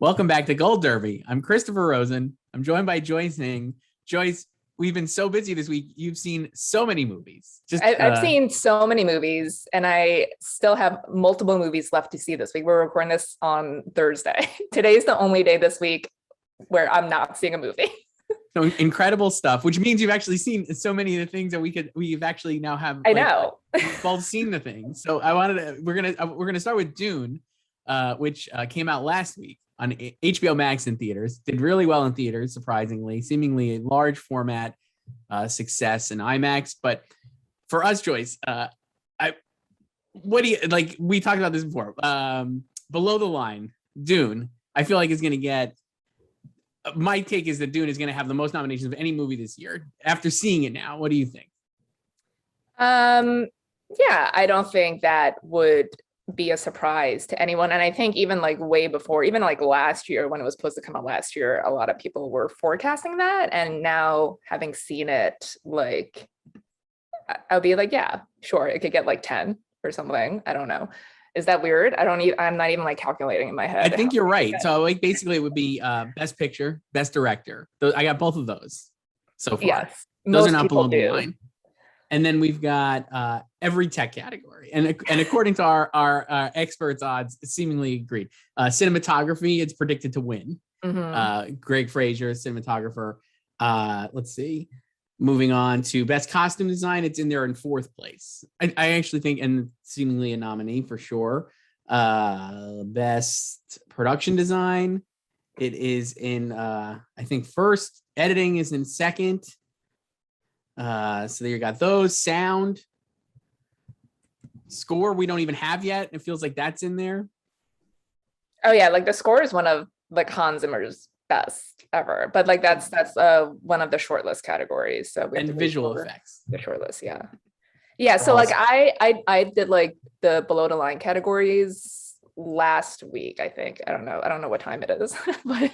Welcome back to Gold Derby. I'm Christopher Rosen. I'm joined by Joyce Ning. Joyce, we've been so busy this week. You've seen so many movies. I've seen so many movies, and I still have multiple movies left to see this week. We're recording this on Thursday. Today's the only day this week where I'm not seeing a movie. So incredible stuff, which means you've actually seen so many of the things that we've actually now have. I know. We've both seen the things. So we're gonna start with Dune, which came out last week on HBO Max in theaters. Did really well in theaters, surprisingly, seemingly a large format success in IMAX. But for us, Joyce, what do you like? We talked about this before. Below the line, Dune, I feel like is going to get. My take is that Dune is going to have the most nominations of any movie this year. After seeing it now, what do you think? Yeah, I don't think that would be a surprise to anyone. And I think even like way before, even like last year when it was supposed to come out last year, a lot of people were forecasting that. And now having seen it, like I'll be like, yeah, sure, it could get like 10 or something. I don't know. Is that weird? I'm not even like calculating in my head. I think you're right. So like basically it would be best picture, best director. I got both of those so far. Yes. Those are not below the line. And then we've got every tech category. And according to our experts' odds, seemingly agreed. Cinematography, it's predicted to win. Mm-hmm. Greg Fraser, cinematographer. Let's see. Moving on to best costume design, it's in there in fourth place. I actually think, and seemingly a nominee for sure. Best production design, it is in, I think first. Editing is in second. So there you got those. Sound, score, we don't even have yet. It feels like that's in there. Oh yeah, like the score is one of like Hans Zimmer's best ever, but like that's one of the shortlist categories. So and visual effects, the shortlist, yeah. So like I did like the below the line categories last week. I think I don't know what time it is, but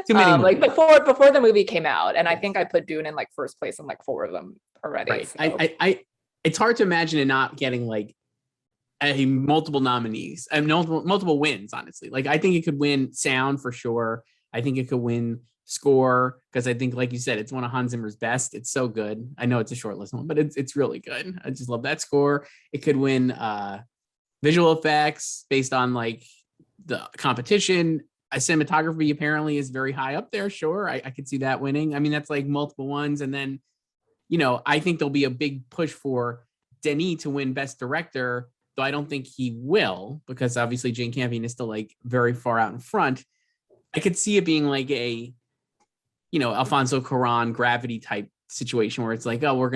too many like before the movie came out, and I think I put Dune in like first place in like 4 of them already. Right. So. I it's hard to imagine it not getting like a multiple nominees and multiple wins. Honestly, like I think it could win sound for sure. I think it could win score because I think, like you said, it's one of Hans Zimmer's best. It's so good. I know it's a shortlist one, but it's really good. I just love that score. It could win visual effects based on like the competition. Cinematography apparently is very high up there. Sure, I could see that winning. I mean, that's like multiple ones. And then, I think there'll be a big push for Denis to win best director, though I don't think he will because obviously Jane Campion is still like very far out in front. I could see it being like a, Alfonso Cuarón Gravity type situation where it's like, oh,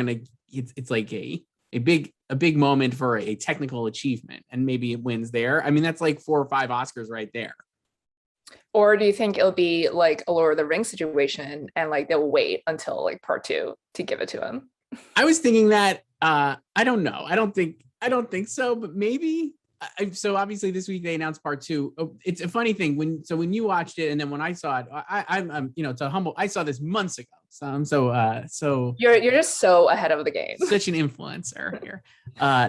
it's like a big moment for a technical achievement, and maybe it wins there. I mean, that's like 4 or 5 Oscars right there. Or do you think it'll be like a Lord of the Rings situation, and like they'll wait until like part 2 to give it to him? I was thinking that. I don't know. I don't think so, but maybe. So obviously this week they announced part 2. It's a funny thing when you watched it and then when I saw it, I'm to humble. I saw this months ago. So You're just so ahead of the game. Such an influencer here.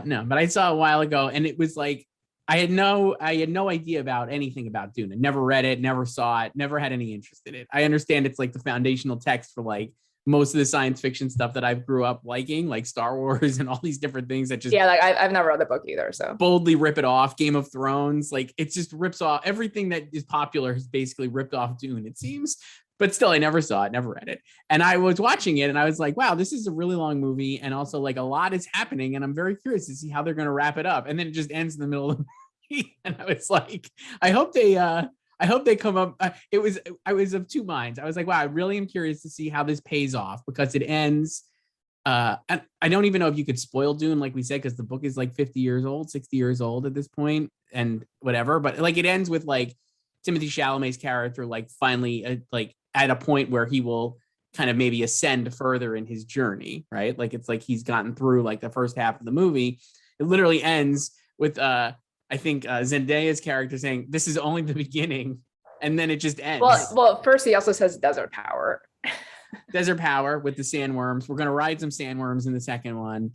No, but I saw a while ago and it was like I had no idea about anything about Dune. I never read it, never saw it, never had any interest in it. I understand it's like the foundational text for like most of the science fiction stuff that I grew up liking, like Star Wars and all these different things that just like I've never read the book either, so boldly rip it off. Game of Thrones, like it just rips off everything that is popular has basically ripped off Dune, it seems. But still, I never saw it, never read it. And I was watching it and I was like, wow, this is a really long movie. And also like a lot is happening. And I'm very curious to see how they're going to wrap it up. And then it just ends in the middle of the movie. And I was like, I hope they come up. I was of two minds. I was like, wow, I really am curious to see how this pays off because it ends. And I don't even know if you could spoil Dune, like we said, because the book is like 50 years old, 60 years old at this point and whatever. But like it ends with like Timothée Chalamet's character, like finally like at a point where he will kind of maybe ascend further in his journey. Right. Like it's like he's gotten through like the first half of the movie. It literally ends with I think Zendaya's character saying, this is only the beginning. And then it just ends. Well, first he also says desert power. Desert power with the sandworms. We're going to ride some sandworms in the second one.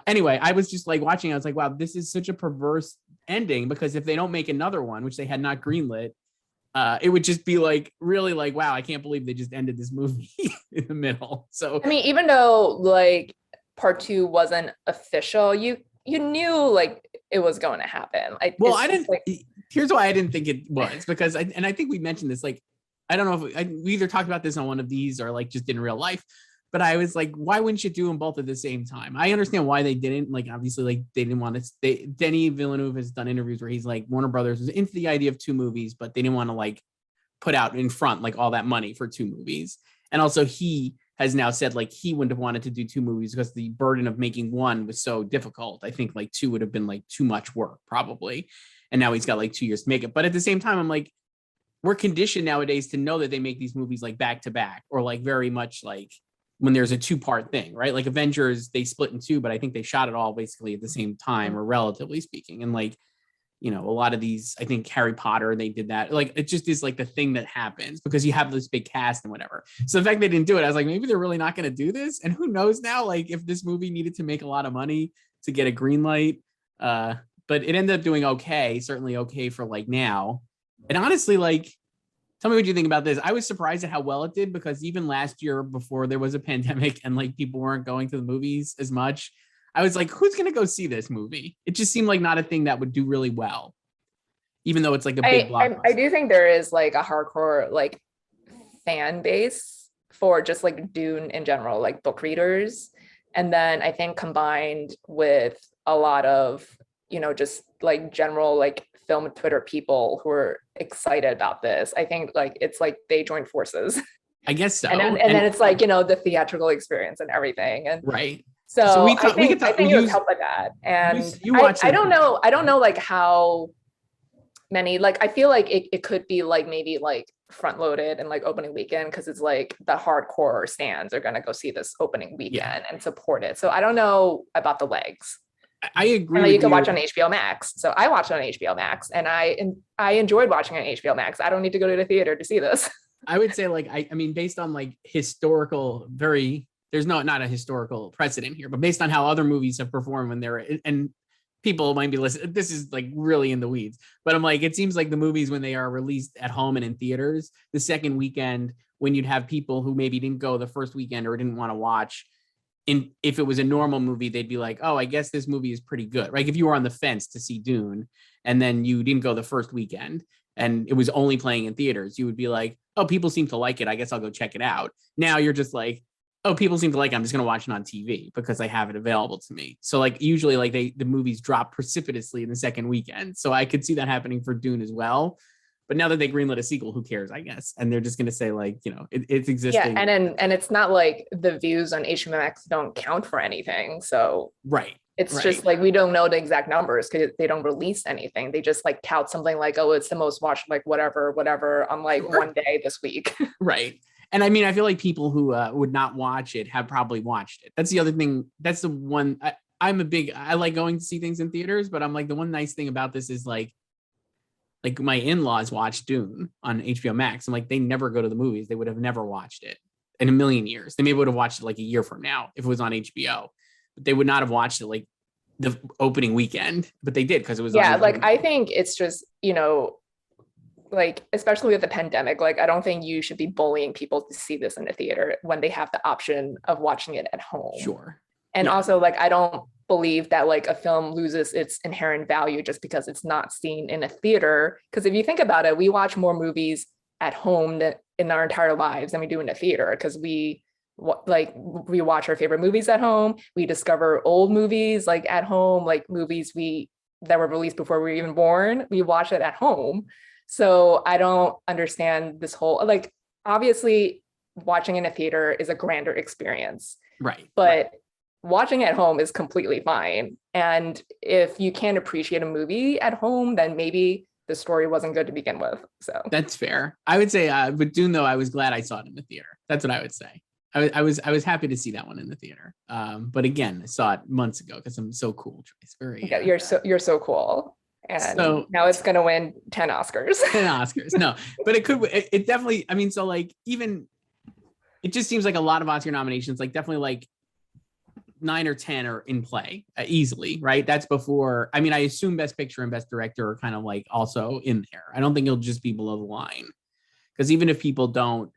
Anyway, I was just like watching. I was like, wow, this is such a perverse ending because if they don't make another one, which they had not greenlit, it would just be like really like, wow, I can't believe they just ended this movie in the middle. So I mean, even though like part two wasn't official, you knew like it was going to happen. well, I didn't like, here's why I didn't think it was, because I think we mentioned this, like, I don't know if we either talked about this on one of these or like just in real life, but I was like, why wouldn't you do them both at the same time? I understand why they didn't. Like, obviously, like they didn't want to. Denis Villeneuve has done interviews where he's like, Warner Brothers was into the idea of 2 movies, but they didn't want to like put out in front like all that money for 2 movies. And also, he has now said like he wouldn't have wanted to do 2 movies because the burden of making one was so difficult. I think like 2 would have been like too much work probably. And now he's got like 2 years to make it. But at the same time, I'm like, we're conditioned nowadays to know that they make these movies like back to back, or like very much like when there's a 2-part thing, right? Like Avengers, they split in 2, but I think they shot it all basically at the same time, or relatively speaking. And like, you know, a lot of these, I think Harry Potter, they did that. Like, it just is like the thing that happens because you have this big cast and whatever. So the fact they didn't do it, I was like, maybe they're really not going to do this. And who knows now, like if this movie needed to make a lot of money to get a green light, but it ended up doing okay, certainly okay for like now. And honestly, like, tell me what you think about this. I was surprised at how well it did, because even last year before there was a pandemic and like people weren't going to the movies as much, I was like, who's going to go see this movie? It just seemed like not a thing that would do really well, even though it's like a big blockbuster. I do think there is like a hardcore like fan base for just like Dune in general, like book readers. And then I think combined with a lot of, you know, just like general like film Twitter people who are excited about this, I think like it's like they joined forces. I guess so. And then it's like, you know, the theatrical experience and everything. And right. So I think it was helped by that. And I don't know like how many, like I feel like it could be like maybe like front loaded and like opening weekend, because it's like the hardcore stands are gonna go see this opening weekend and support it. So I don't know about the legs. I agree. And you can watch on HBO Max. So I watched on HBO Max, and I enjoyed watching on HBO Max. I don't need to go to the theater to see this. I would say like I mean, based on like historical, there's not a historical precedent here, but based on how other movies have performed when they're, and people might be listening, this is like really in the weeds, but I'm like, it seems like the movies when they are released at home and in theaters, the second weekend, when you'd have people who maybe didn't go the first weekend or didn't want to watch, if it was a normal movie, they'd be like, oh, I guess this movie is pretty good. Right? If you were on the fence to see Dune and then you didn't go the first weekend and it was only playing in theaters, you would be like, oh, people seem to like it, I guess I'll go check it out. Now you're just like, oh, people seem to like it, I'm just going to watch it on TV because I have it available to me. So like usually like the movies drop precipitously in the second weekend. So I could see that happening for Dune as well. But now that they greenlit a sequel, who cares, I guess? And they're just going to say like, you know, it's existing. Yeah, and it's not like the views on HBO Max don't count for anything. So right. It's just like, we don't know the exact numbers because they don't release anything. They just like tout something like, oh, it's the most watched, like whatever on like one day this week. Right. And I mean, I feel like people who would not watch it have probably watched it. That's the other thing. That's the one. I like going to see things in theaters, but I'm like, the one nice thing about this is like my in-laws watched Dune on HBO Max. I'm like, they never go to the movies. They would have never watched it in a million years. They maybe would have watched it like a year from now if it was on HBO. But they would not have watched it like the opening weekend, but they did because it was. Yeah, like I think it's just, you know, like especially with the pandemic, like I don't think you should be bullying people to see this in the theater when they have the option of watching it at home. Sure. And also like I don't believe that like a film loses its inherent value just because it's not seen in a theater. Because if you think about it, we watch more movies at home than in our entire lives than we do in a theater, because we watch our favorite movies at home. We discover old movies like at home, like movies that were released before we were even born. We watch it at home. So I don't understand this whole, like, obviously watching in a theater is a grander experience. Right. But watching at home is completely fine. And if you can't appreciate a movie at home, then maybe the story wasn't good to begin with. So that's fair. I would say with Dune though, I was glad I saw it in the theater. That's what I would say. I was happy to see that one in the theater. But again, I saw it months ago because I'm so cool, Joyce. Very. Yeah, you're so cool. And so, now it's going to win 10 Oscars. 10 Oscars. No, but it definitely, I mean, so like even, it just seems like a lot of Oscar nominations, like definitely like 9 or 10 are in play easily, right? That's before. I mean, I assume Best Picture and Best Director are kind of like also in there. I don't think it'll just be below the line, because even if people don't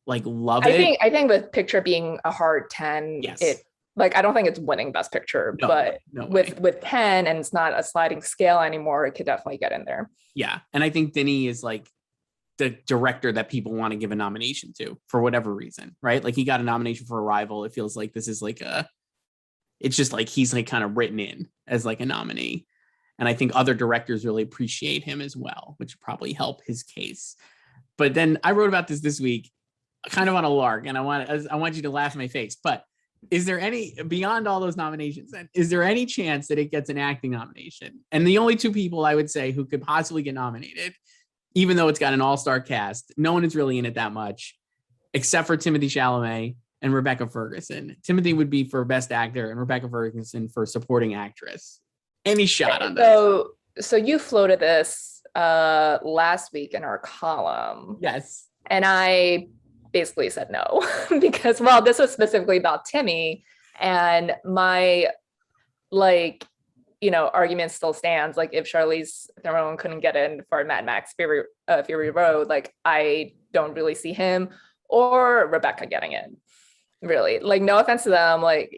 like love it, I think with picture being a hard 10, yes, it like I don't think it's winning Best Picture, no, but no with 10 and it's not a sliding scale anymore, it could definitely get in there. Yeah, and I think Denis is like the director that people want to give a nomination to for whatever reason, right? Like he got a nomination for Arrival. It feels like this is like it's just like he's like kind of written in as like a nominee. And I think other directors really appreciate him as well, which probably help his case. But then I wrote about this week, kind of on a lark, and I want you to laugh in my face. But is there any, beyond all those nominations, then, is there any chance that it gets an acting nomination? And the only two people I would say who could possibly get nominated, even though it's got an all-star cast, no one is really in it that much, except for Timothée Chalamet and Rebecca Ferguson. Timothy would be for Best Actor and Rebecca Ferguson for Supporting Actress. Any shot on that? So you floated this last week in our column. Yes. And I basically said no, because, well, this was specifically about Timmy, and my argument still stands. Like, if Charlize Theron couldn't get in for Mad Max Fury Road, like I don't really see him or Rebecca getting in. Really, like, no offense to them, like,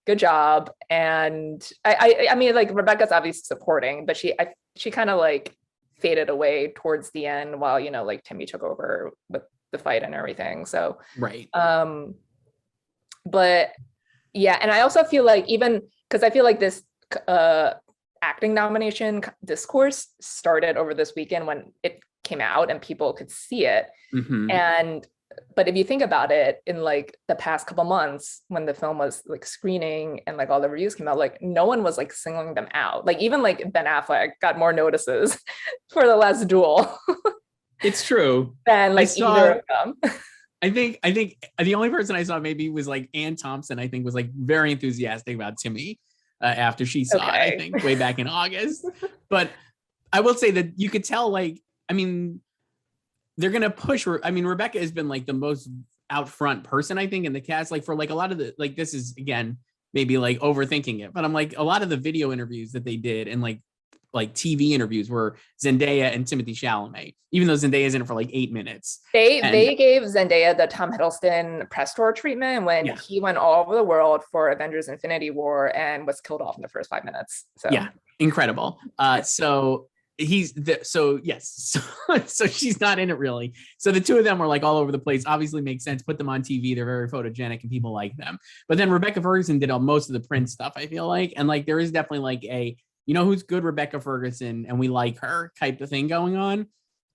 good job. And I mean, like, Rebecca's obviously supporting, but she kind of like faded away towards the end while like Timmy took over with the fight and everything. So right. But yeah, and I also feel like, even because I feel like this acting nomination discourse started over this weekend when it came out and people could see it. Mm-hmm. But if you think about it, in like the past couple months when the film was like screening and like all the reviews came out, like no one was like singling them out. Like even like Ben Affleck got more notices for The Last Duel. It's true. Than like either of them. I think the only person I saw maybe was like Ann Thompson. I think was like very enthusiastic about Timmy after she saw it. I think way back in August. But I will say that you could tell, like, I mean, they're gonna push. I mean, Rebecca has been like the most out front person, I think, in the cast. Like for like a lot of the, like, this is again maybe like overthinking it, but I'm like, a lot of the video interviews that they did and like TV interviews were Zendaya and Timothée Chalamet, even though Zendaya's in it for like 8 minutes. They gave Zendaya the Tom Hiddleston press tour treatment when he went all over the world for Avengers Infinity War and was killed off in the first 5 minutes. So yeah, incredible. So so she's not in it really. So the two of them were like all over the place. Obviously makes sense. Put them on TV. They're very photogenic and people like them. But then Rebecca Ferguson did most of the print stuff, I feel like. And like there is definitely like a, who's good, Rebecca Ferguson, and we like her type of thing going on.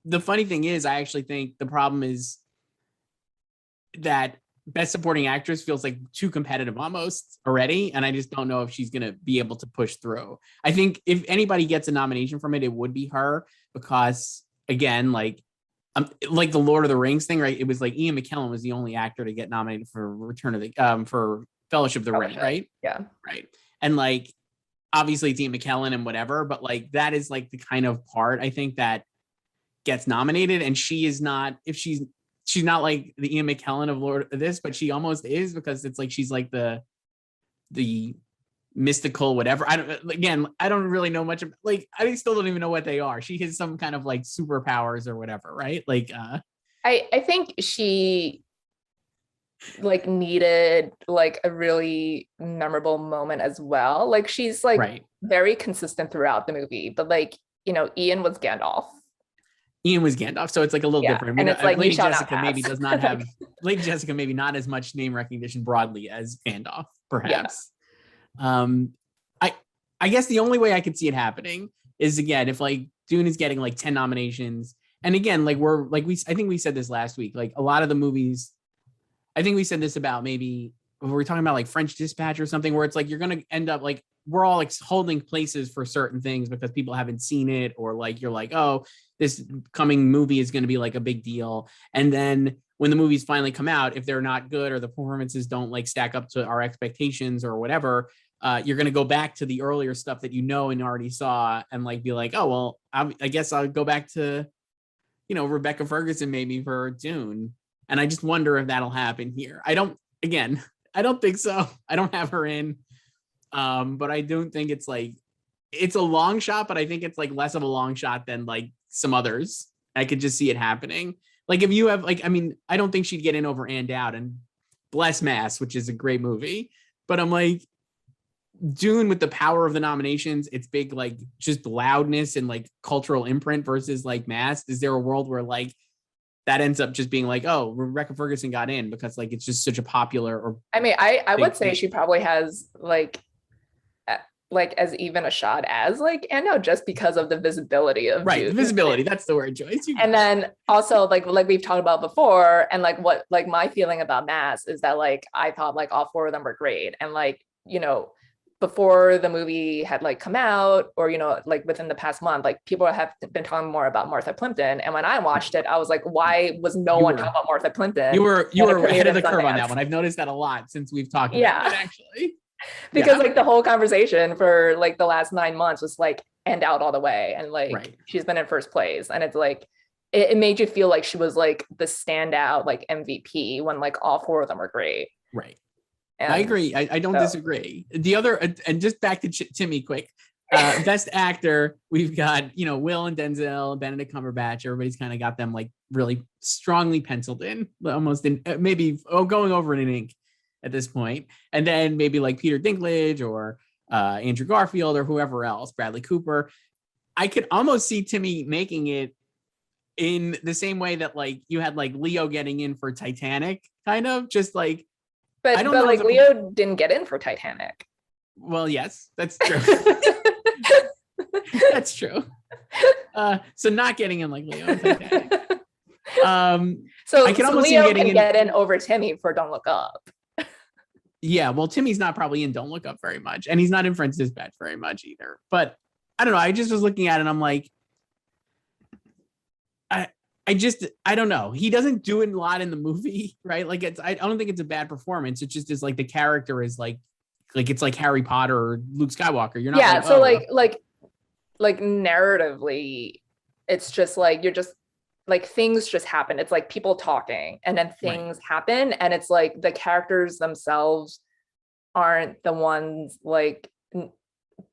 The funny thing is, I actually think the problem is that Best Supporting Actress feels like too competitive almost already, and I just don't know if she's going to be able to push through. I think if anybody gets a nomination from it, it would be her, because again, like the Lord of the Rings thing, right? It was like Ian McKellen was the only actor to get nominated for for Fellowship of the Ring, right? Yeah, right. And like obviously it's Ian McKellen and whatever, but like that is like the kind of part I think that gets nominated, and she is not. If she's not like the Ian McKellen of Lord of this, but she almost is, because it's like she's like the mystical whatever. I don't really know much of, like, I still don't even know what they are. She has some kind of like superpowers or whatever, right? Like I think she like needed like a really memorable moment as well. Like she's like very consistent throughout the movie, but like Ian was Gandalf. So it's like a little different. And it's like Lady Jessica maybe does not have Lady Jessica maybe not as much name recognition broadly as Gandalf, perhaps. I guess the only way I could see it happening is, again, if like Dune is getting like 10 nominations, and again, like I think we said this last week, like a lot of the movies, I think we said this about maybe when we were talking about like French Dispatch or something, where it's like you're going to end up like we're all like holding places for certain things because people haven't seen it, or like you're like, oh, this coming movie is going to be like a big deal. And then when the movies finally come out, if they're not good or the performances don't like stack up to our expectations or whatever, you're going to go back to the earlier stuff that and already saw and like be like, oh, well, I guess I'll go back to, Rebecca Ferguson maybe for Dune. And I just wonder if that'll happen here. I don't, again, I don't think so. I don't have her in. But I don't think it's like it's a long shot, but I think it's like less of a long shot than like some others. I could just see it happening. Like if you have like, I mean, I don't think she'd get in over Ann Dowd and bless Mass, which is a great movie. But I'm like, Dune with the power of the nominations, it's big, like just loudness and like cultural imprint versus like Mass. Is there a world where like that ends up just being like, oh, Rebecca Ferguson got in because like it's just such a popular or I mean, I would say thing. she probably has like as even a shot as like and no, just because of the visibility of right Dune. visibility. That's the word, Joyce. And then also like we've talked about before, and like what like my feeling about Mass is that like I thought like all four of them were great, and like before the movie had like come out, or like within the past month, like people have been talking more about Martha Plimpton, and when I watched it I was like, why was no one talking about Martha Plimpton? You were ahead of the curve on that one. I've noticed that a lot since we've talked about it, actually. Because like the whole conversation for like the last 9 months was like end out all the way, and like she's been in first place, and it's like it made you feel like she was like the standout like MVP when like all four of them were great. Right. And I agree. I don't disagree. The other, and just back to Timmy quick, best actor, we've got, Will and Denzel, Benedict Cumberbatch. Everybody's kind of got them like really strongly penciled in, almost in maybe going over in ink at this point. And then maybe like Peter Dinklage or Andrew Garfield or whoever else, Bradley Cooper. I could almost see Timmy making it in the same way that like you had like Leo getting in for Titanic, kind of just like, but like Leo didn't get in for Titanic. Well, yes, that's true. That's true. So not getting in like Leo. Titanic. So I can almost Leo can get in over Timmy for Don't Look Up. Yeah, well, Timmy's not probably in Don't Look Up very much, and he's not in French Dispatch very much either. But I don't know. I just was looking at it and I'm like, I don't know. He doesn't do it a lot in the movie, right? Like I don't think it's a bad performance. It just is like the character is like it's like Harry Potter or Luke Skywalker. You're not. Yeah. So like narratively, it's just like you're just like things just happen. It's like people talking, and then things happen, and it's like the characters themselves aren't the ones like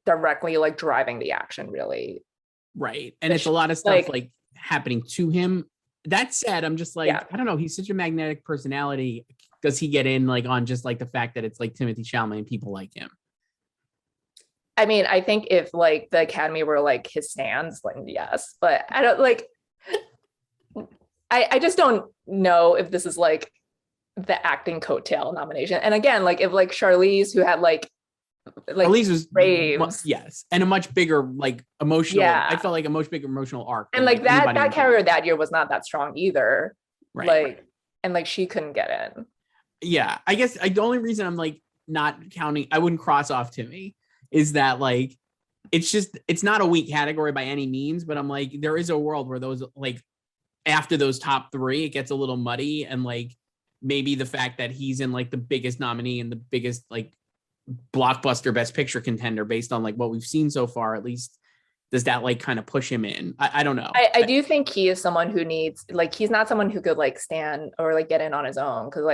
directly like driving the action, really. Right, and it's a lot of stuff like happening to him. That said, I'm just like, I don't know, he's such a magnetic personality. Does he get in like on just like the fact that it's like Timothée Chalamet and people like him? I mean, I think if like the Academy were like his stands, like yes, but I don't like I just don't know if this is like the acting coattail nomination. And again, like if like Charlize, who had like Charlize was raves, yes, and a much bigger like emotional. I felt like a much bigger emotional arc, and like that character that year was not that strong either. And like she couldn't get in. Yeah, I guess the only reason I'm like not counting, I wouldn't cross off Timmy, is that like it's not a weak category by any means, but I'm like there is a world where those like after those top three it gets a little muddy, and like maybe the fact that he's in like the biggest nominee and the biggest like blockbuster best picture contender based on like what we've seen so far, at least does that like kind of push him in? I don't know. I do think he is someone who needs like he's not someone who could like stand or like get in on his own, because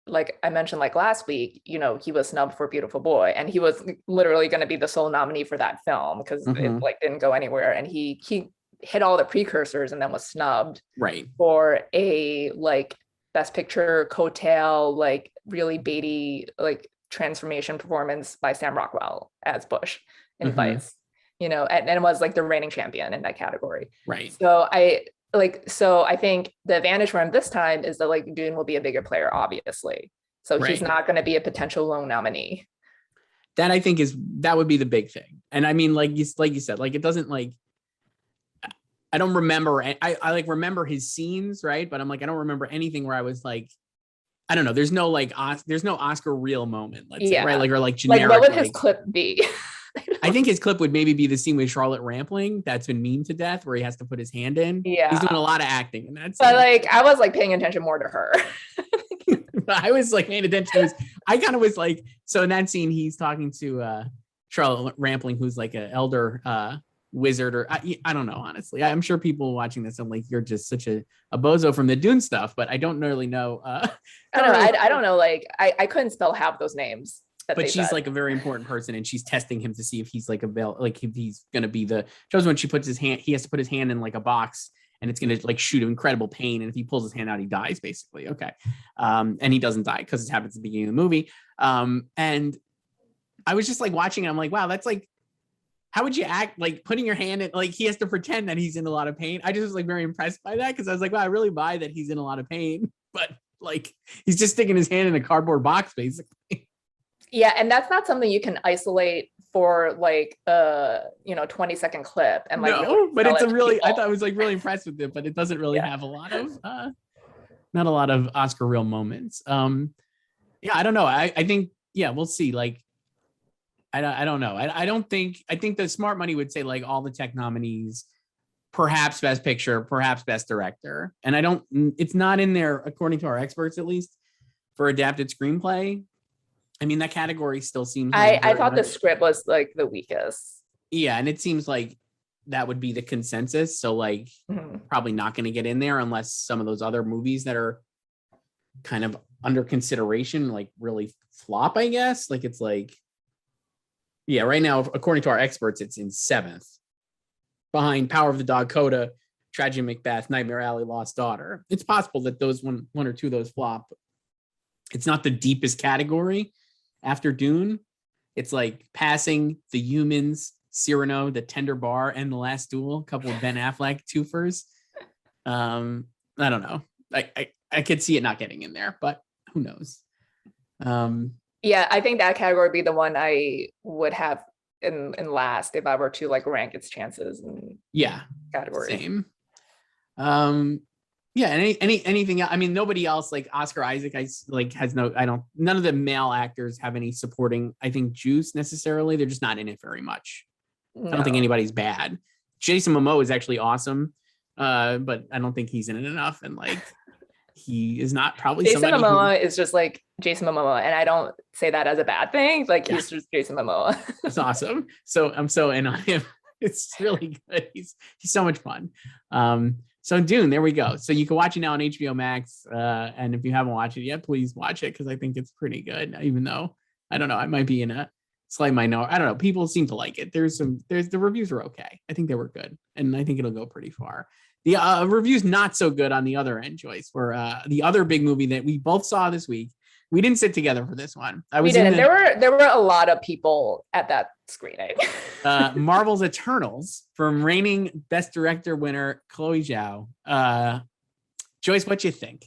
like I mentioned like last week, he was snubbed for Beautiful Boy, and he was literally going to be the sole nominee for that film because it like didn't go anywhere, and he hit all the precursors and then was snubbed for a like best picture coattail like really baity like transformation performance by Sam Rockwell as Bush in Vice, and it was like the reigning champion in that category. Right. So I think the advantage for him this time is that like Dune will be a bigger player, obviously. So he's not going to be a potential lone nominee. That I think that would be the big thing. And I mean, like you said, like it doesn't like, I don't remember. I like remember his scenes, right? But I'm like, I don't remember anything where I was like, I don't know. There's no like, there's no Oscar reel moment, let's say, right? Like, or like generic. Like, what would his clip be? I think his clip would maybe be the scene with Charlotte Rampling that's been memed to death, where he has to put his hand in. Yeah, he's doing a lot of acting, and that's. But like, I was like paying attention more to her. I was like paying attention to I kind of was like, so in that scene, he's talking to Charlotte Rampling, who's like an elder wizard, or I don't know, honestly. I'm sure people watching this, I'm like, you're just such a bozo from the Dune stuff, but I don't really know. I don't know. I don't know. Like I couldn't spell half those names. But she's like a very important person, and she's testing him to see if he's like if he's gonna be the. Shows when she puts his hand, he has to put his hand in like a box, and it's gonna like shoot incredible pain, and if he pulls his hand out, he dies basically. Okay, and he doesn't die because it happens at the beginning of the movie. And I was just like watching it, I'm like, wow, that's like, how would you act like putting your hand in, like he has to pretend that he's in a lot of pain. I just was like very impressed by that because I was like, wow, I really buy that he's in a lot of pain, but like he's just sticking his hand in a cardboard box basically. Yeah, and that's not something you can isolate for like 20-second clip and like. No, but it's a really. I thought I was like really impressed with it, but it doesn't really have a lot of, not a lot of Oscar real moments. Yeah, I don't know. I think we'll see. Like, I don't know. I don't think. I think the smart money would say like all the tech nominees, perhaps Best Picture, perhaps Best Director, and I don't. It's not in there according to our experts at least for adapted screenplay. I mean, that category still seems. I thought the script was like the weakest. Yeah, and it seems like that would be the consensus. So like probably not going to get in there unless some of those other movies that are kind of under consideration like really flop, I guess. Like it's like, yeah, right now, according to our experts, it's in 7th behind Power of the Dog, Coda, Tragedy Macbeth, Nightmare Alley, Lost Daughter. It's possible that those one or two of those flop. It's not the deepest category. After Dune, it's like Passing, The Humans, Cyrano, The Tender Bar, and The Last Duel. A couple of Ben Affleck twofers. I don't know. I could see it not getting in there, but who knows? Yeah, I think that category would be the one I would have in last if I were to like rank its chances in category. Same. Yeah, and anything else? I mean, nobody else like Oscar Isaac. None of the male actors have any supporting, I think, juice necessarily. They're just not in it very much. No. I don't think anybody's bad. Jason Momoa is actually awesome, but I don't think he's in it enough. And like, he is not probably Jason Momoa is just like Jason Momoa, and I don't say that as a bad thing. Like he's just Jason Momoa. It's awesome. So I'm so in on him. It's really good. He's so much fun. So Dune, there we go. So you can watch it now on HBO Max. And if you haven't watched it yet, please watch it because I think it's pretty good. Even though I don't know, I might be in a slight minority. I don't know. People seem to like it. The reviews are okay. I think they were good, and I think it'll go pretty far. The reviews not so good on the other end, Joyce. For the other big movie that we both saw this week. We didn't sit together for this one. We didn't. There were a lot of people at that screening. Marvel's Eternals from reigning Best Director winner Chloe Zhao. Joyce, what you think?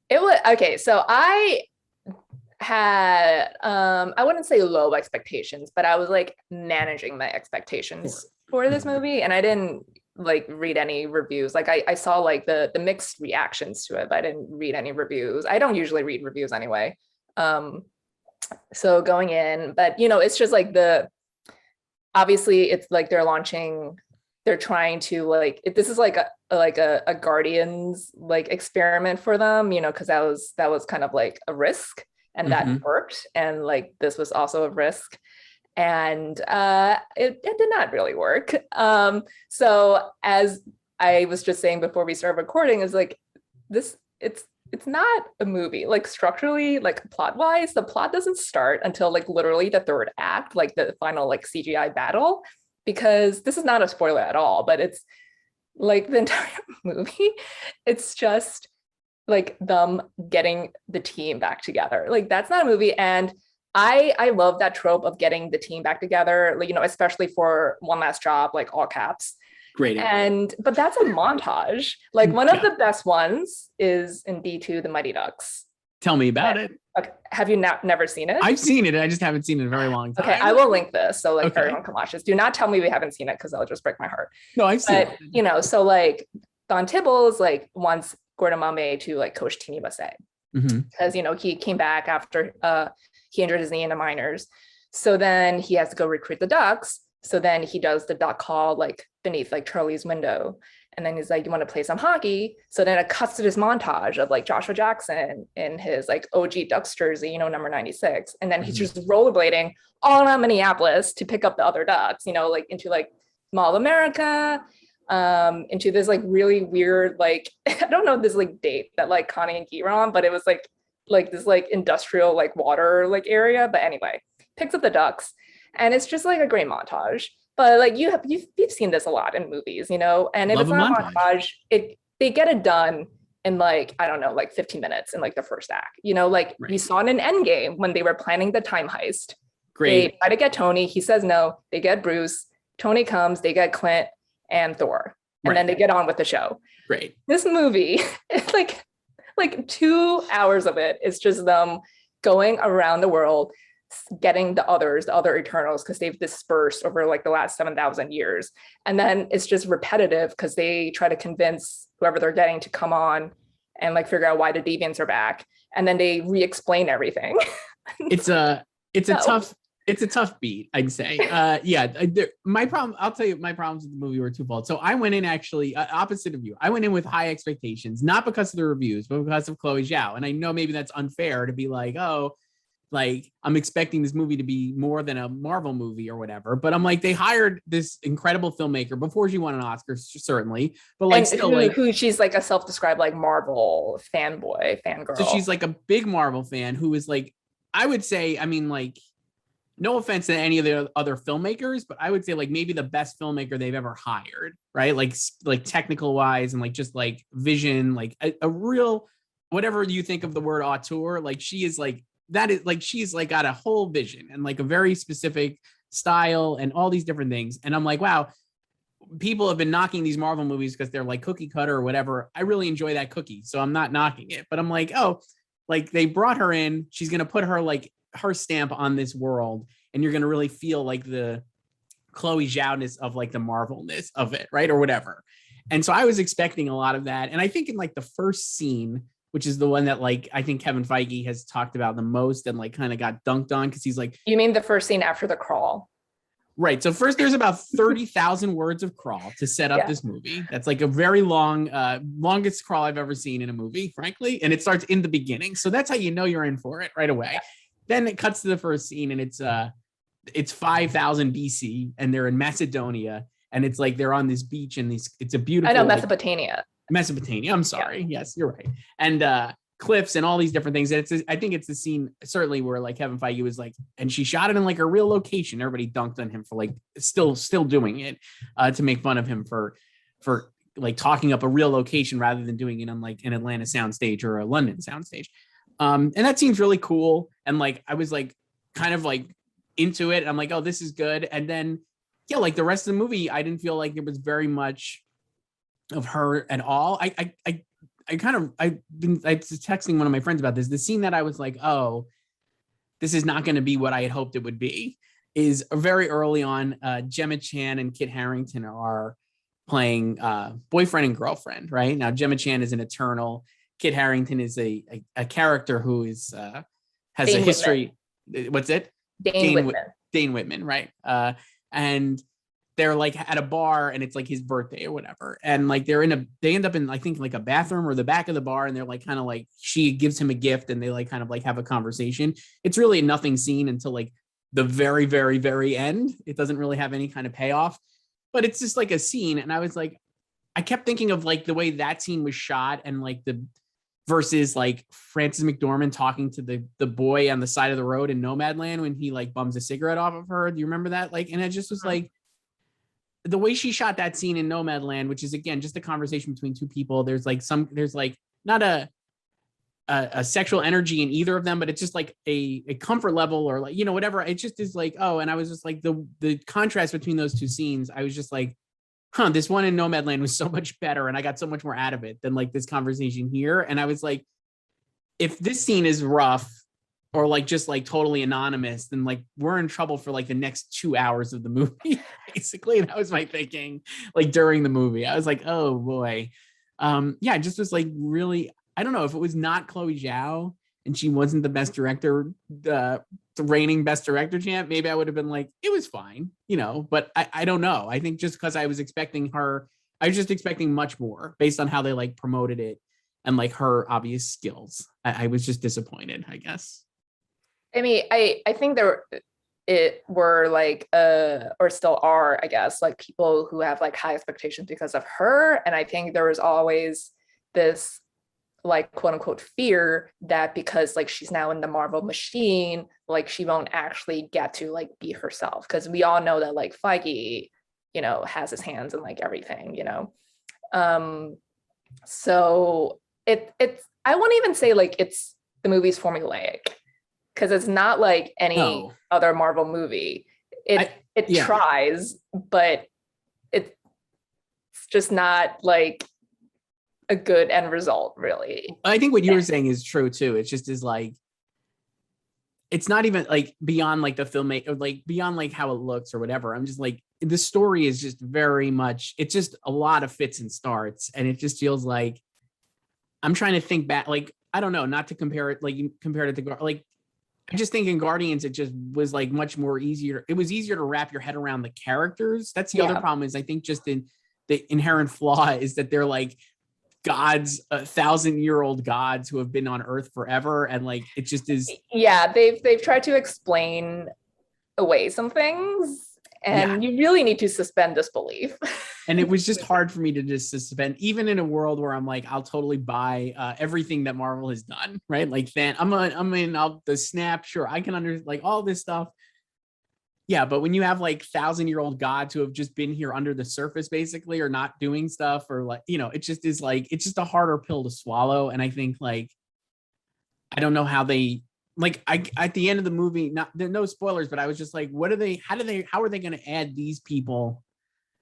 It was okay. So I had I wouldn't say low expectations, but I was like managing my expectations for this movie, and I didn't like read any reviews. Like I saw like the mixed reactions to it, but I didn't read any reviews. I don't usually read reviews anyway. So going in, but it's just like obviously it's like they're trying to like, this is like a Guardians like experiment for them, because that was kind of like a risk, and that worked. And like, this was also a risk. And it did not really work. So as I was just saying before we started recording, is like this, it's not a movie. Like structurally, like plot wise, the plot doesn't start until like literally the third act, like the final like CGI battle, because this is not a spoiler at all, but it's like the entire movie, it's just like them getting the team back together. Like that's not a movie. And I love that trope of getting the team back together, like, especially for One Last Job, like all caps. Great. But that's a montage. Like one of the best ones is in D2, The Mighty Ducks. Tell me about it. Okay. Have you never seen it? I've seen it. I just haven't seen it in a very long time. Okay, I will link this so like everyone can watch this. Do not tell me we haven't seen it because that'll just break my heart. No, I've seen it. So like Don Tibbles like wants Gordon Bombay to like coach Team USA because he came back after he injured his knee in the minors. So then he has to go recruit the Ducks. So then he does the duck call like beneath like Charlie's window. And then he's like, you want to play some hockey? So then it cuts to this montage of like Joshua Jackson in his like OG Ducks jersey, you know, number 96. And then he's just rollerblading all around Minneapolis to pick up the other Ducks, you know, like into like Mall of America, into this like really weird, like, I don't know this like date that like Connie and Guy were on, but it was like this like industrial like water like area. But anyway, picks up the Ducks. And it's just like a great montage. But like you've seen this a lot in movies, you know, and if it's not a montage, they get it done in like, I don't know, like 15 minutes in like the first act, you know, like we saw it in Endgame when they were planning the time heist. Great. They try to get Tony. He says no. They get Bruce. Tony comes. They get Clint and Thor. And then they get on with the show. Great. This movie, it's like 2 hours of it is just them going around the world, getting the other Eternals, because they've dispersed over like the last 7,000 years. And then it's just repetitive because they try to convince whoever they're getting to come on and like figure out why the deviants are back. And then they re-explain everything. It's a tough beat, I'd say. My problem, I'll tell you, my problems with the movie were twofold. So I went in actually opposite of you. I went in with high expectations, not because of the reviews, but because of Chloe Zhao. And I know maybe that's unfair to be like, oh, like I'm expecting this movie to be more than a Marvel movie or whatever. But I'm like, they hired this incredible filmmaker before she won an Oscar, certainly. But like, still, who she's like a self-described like Marvel fangirl. So she's like a big Marvel fan who is like, I would say, I mean, like, no offense to any of the other filmmakers, but I would say like maybe the best filmmaker they've ever hired, right? Like technical wise and like just like vision, like a real, whatever you think of the word auteur, like she is like, that is like, she's like got a whole vision and like a very specific style and all these different things. And I'm like, wow, people have been knocking these Marvel movies because they're like cookie cutter or whatever. I really enjoy that cookie, so I'm not knocking it, but I'm like, oh, like they brought her in, she's going to put her like her stamp on this world, and you're going to really feel like the Chloe Zhao-ness of like the Marvel-ness of it, right? Or whatever. And so I was expecting a lot of that. And I think in like the first scene, which is the one that like I think Kevin Feige has talked about the most and like kind of got dunked on, because he's like, you mean the first scene after the crawl? Right. So first there's about 30,000 words of crawl to set up this movie. That's like a very long, longest crawl I've ever seen in a movie, frankly. And it starts in the beginning. So that's how you know you're in for it right away. Yeah. Then it cuts to the first scene and it's 5,000 BC and they're in Macedonia, and it's like they're on this beach and it's a beautiful. I know, Mesopotamia. Mesopotamia. I'm sorry. Yeah. Yes, you're right. And cliffs and all these different things. And I think it's the scene certainly where like Kevin Feige was like, and she shot it in like a real location. Everybody dunked on him for like still doing it to make fun of him for like talking up a real location rather than doing it on like an Atlanta soundstage or a London soundstage. And that seems really cool. And like I was like kind of like into it. I'm like, oh, this is good. And then yeah, like the rest of the movie, I didn't feel like there was very much of her at all. I was texting one of my friends about this. The scene that I was like, oh, this is not going to be what I had hoped it would be, is very early on. Gemma Chan and Kit Harington are playing boyfriend and girlfriend. Right now, Gemma Chan is an Eternal. Kit Harington is a character who is has Dane a history. Whitman. What's it? Dane Whitman, right? And they're like at a bar and it's like his birthday or whatever. And like they end up in, I think like a bathroom or the back of the bar. And they're like, kind of like, she gives him a gift and they like kind of like have a conversation. It's really a nothing scene until like the very, very, very end. It doesn't really have any kind of payoff, but it's just like a scene. And I was like, I kept thinking of like the way that scene was shot and like the versus like Frances McDormand talking to the boy on the side of the road in Nomadland when he like bums a cigarette off of her. Do you remember that? Like, and it just was like, the way she shot that scene in Nomadland, which is again just a conversation between two people. There's like not a sexual energy in either of them, but it's just like a comfort level or like, you know, whatever. It just is like, oh, and I was just like the contrast between those two scenes. I was just like, this one in Nomadland was so much better, and I got so much more out of it than like this conversation here. And I was like, if this scene is rough or like just like totally anonymous, then like we're in trouble for like the next 2 hours of the movie. Basically, that was my thinking. Like during the movie, I was like, oh boy, yeah, it just was like really. I don't know if it was not Chloe Zhao and she wasn't the best director the reigning best director champ, maybe I would have been like, it was fine, but I don't know. I think just because I was just expecting much more based on how they like promoted it and like her obvious skills. I was just disappointed, I guess. I mean, I think it were like or still are, I guess, like people who have like high expectations because of her. And I think there was always this like quote unquote fear that because like she's now in the Marvel machine, like she won't actually get to like be herself. Because we all know that like Feige, has his hands in like everything, so it's I won't even say like it's the movie's formulaic, because it's not like any other Marvel movie. It tries, but it's just not like a good end result, really. I think what you were saying is true too. It just is like, it's not even like beyond like the filmmaker, like beyond like how it looks or whatever. I'm just like, the story is just very much, it's just a lot of fits and starts. And it just feels like, I'm trying to think back, like, I don't know, not to compare it, like you compared it to like, I just think in Guardians, it just was like much more easier. It was easier to wrap your head around the characters. That's the other problem is I think just in the inherent flaw is that they're like gods, 1,000-year-old gods who have been on Earth forever. And like, it just is. Yeah. They've tried to explain away some things, and you really need to suspend disbelief. And it was just hard for me to just suspend, even in a world where I'm like, I'll totally buy everything that Marvel has done, right? Like that, the snap, sure, I can understand like all this stuff. Yeah, but when you have like 1,000-year-old gods who have just been here under the surface, basically, or not doing stuff, or like, it just is like, it's just a harder pill to swallow. And I think like, I don't know how they like, at the end of the movie, no spoilers, but I was just like, how are they going to add these people,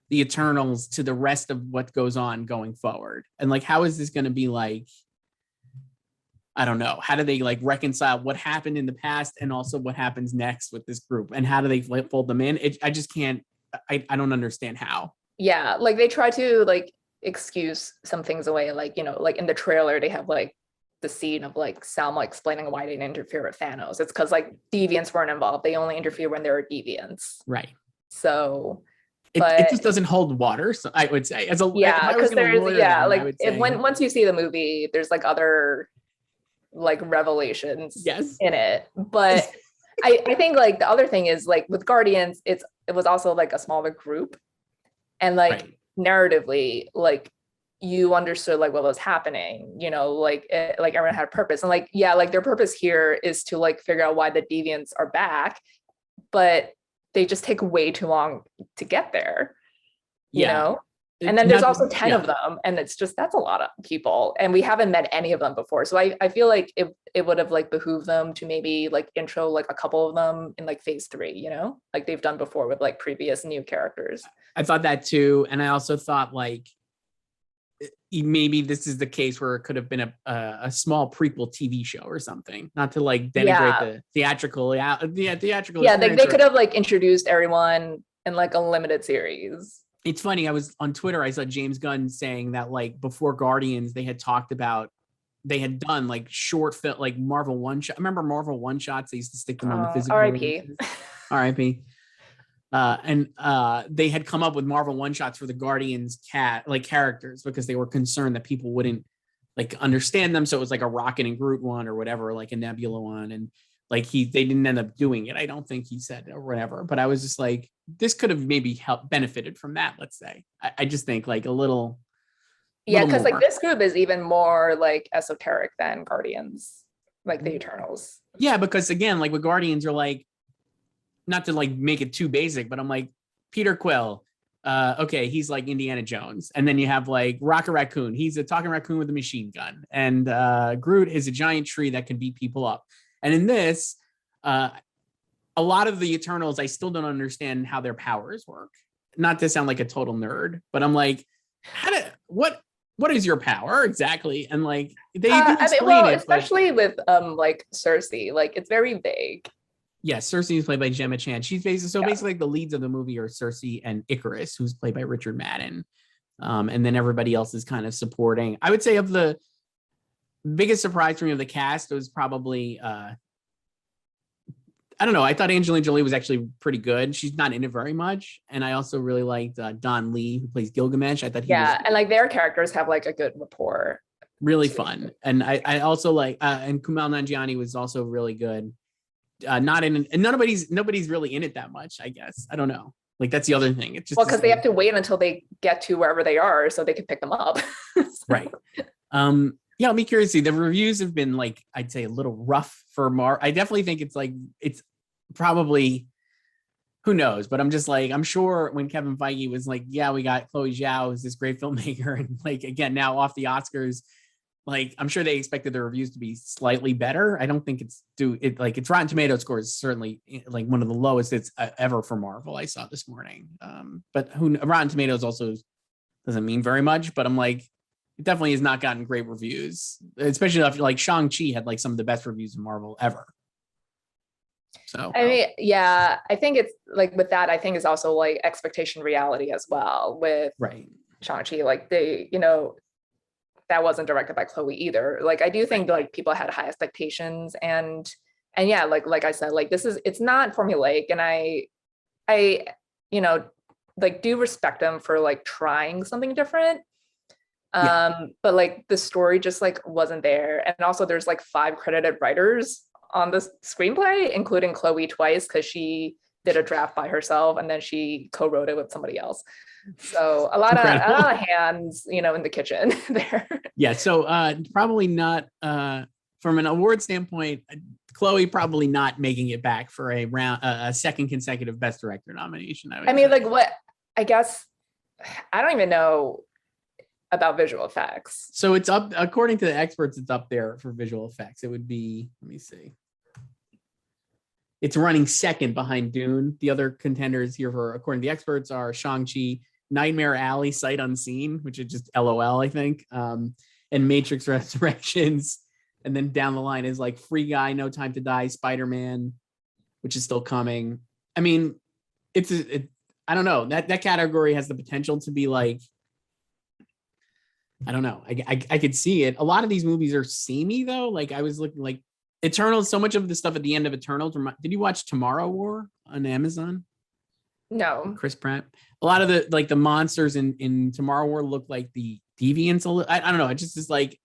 the Eternals, to the rest of what goes on going forward? And like, how is this going to be like, I don't know, how do they like reconcile what happened in the past and also what happens next with this group, and how do they fold them in? I just can't, I don't understand how. Yeah, like they try to like excuse some things away, like like in the trailer they have like the scene of like Salma explaining why they didn't interfere with Thanos. It's because like deviants weren't involved. They only interfere when there are deviants. Right. So it just doesn't hold water. So I would say because once you see the movie, there's like other like revelations in it. But I think like the other thing is like with Guardians, it was also like a smaller group, and like narratively, like you understood like what was happening, like everyone had a purpose, and like like their purpose here is to like figure out why the deviants are back, but they just take way too long to get there, you know. And then there's also 10 of them, and it's just, that's a lot of people, and we haven't met any of them before. So I feel like it would have like behooved them to maybe like intro like a couple of them in like phase 3, like they've done before with like previous new characters. I thought that too. And I also thought like maybe this is the case where it could have been a small prequel TV show or something, not to like denigrate the theatrical. They could have like introduced everyone in like a limited series. It's funny. I was on Twitter. I saw James Gunn saying that like before Guardians, they had talked about, they had done like short film, like Marvel one shot. Remember Marvel one shots? They used to stick them on the physical. R.I.P. R.I.P. And they had come up with Marvel one shots for the Guardians characters because they were concerned that people wouldn't like understand them. So it was like a Rocket and Groot one or whatever, like a Nebula one. And like they didn't end up doing it. I don't think he said or whatever, but I was just like, this could have maybe benefited from that. Let's say, I just think like a little. Yeah. Cause like this group is even more like esoteric than Guardians, like the Eternals. Yeah. Because again, like with Guardians, you're like, not to like make it too basic, but I'm like, Peter Quill. Okay. He's like Indiana Jones. And then you have like Rocket Raccoon. He's a talking raccoon with a machine gun. And Groot is a giant tree that can beat people up. And in this, a lot of the Eternals, I still don't understand how their powers work. Not to sound like a total nerd, but I'm like, what is your power exactly? And like they explain it, especially with like Cersei, like it's very vague. Yes, Cersei is played by Gemma Chan. She's basically like the leads of the movie are Cersei and Icarus, who's played by Richard Madden, and then everybody else is kind of supporting. I would say of the biggest surprise for me of the cast was probably I don't know. I thought Angelina Jolie was actually pretty good. She's not in it very much. And I also really liked Don Lee, who plays Gilgamesh. I thought he was and like their characters have like a good rapport. really fun. And I also like, and Kumail Nanjiani was also really good. Not in, and nobody's really in it that much, I guess. I don't know. Like, that's the other thing. It's just because they have to wait until they get to wherever they are so they can pick them up. Right. Yeah, I'll be curious to see. The reviews have been like, I'd say a little rough for I definitely think it's probably, who knows, but I'm just like, I'm sure when Kevin Feige was like, yeah, we got Chloe Zhao, who's this great filmmaker, and like, again, now off the Oscars, like, I'm sure they expected the reviews to be slightly better. I don't think it's its Rotten Tomato score is certainly like one of the lowest it's ever for Marvel. I saw this morning. But Rotten Tomatoes also doesn't mean very much, but I'm like, it definitely has not gotten great reviews, especially after like Shang-Chi had like some of the best reviews in Marvel ever. So I mean, yeah, I think it's like with that, I think it's also like expectation reality as well with Shang-Chi. Like that wasn't directed by Chloe either. Like, I do think like people had high expectations and yeah, like I said, like it's not formulaic, and I like do respect them for like trying something different. But like the story just like wasn't there. And also there's like 5 credited writers on the screenplay, including Chloe twice, because she did a draft by herself and then she co-wrote it with somebody else. So a lot of hands, in the kitchen there. Yeah. So probably not from an award standpoint, Chloe probably not making it back for a second consecutive Best Director nomination. I mean, like what, I guess, I don't even know about visual effects. So it's up, according to the experts, it's up there for visual effects. It would be, let me see. It's running second behind Dune. The other contenders here for, according to the experts, are Shang-Chi, Nightmare Alley, Sight Unseen, which is just LOL, I think, and Matrix Resurrections. And then down the line is like Free Guy, No Time to Die, Spider-Man, which is still coming. I mean, I don't know. That category has the potential to be like, I don't know. I could see it. A lot of these movies are samey though. Like I was looking like Eternals, so much of the stuff at the end of Eternals. Did you watch Tomorrow War on Amazon? No. Chris Pratt. A lot of the monsters in Tomorrow War look like the deviants. I don't know. It just is like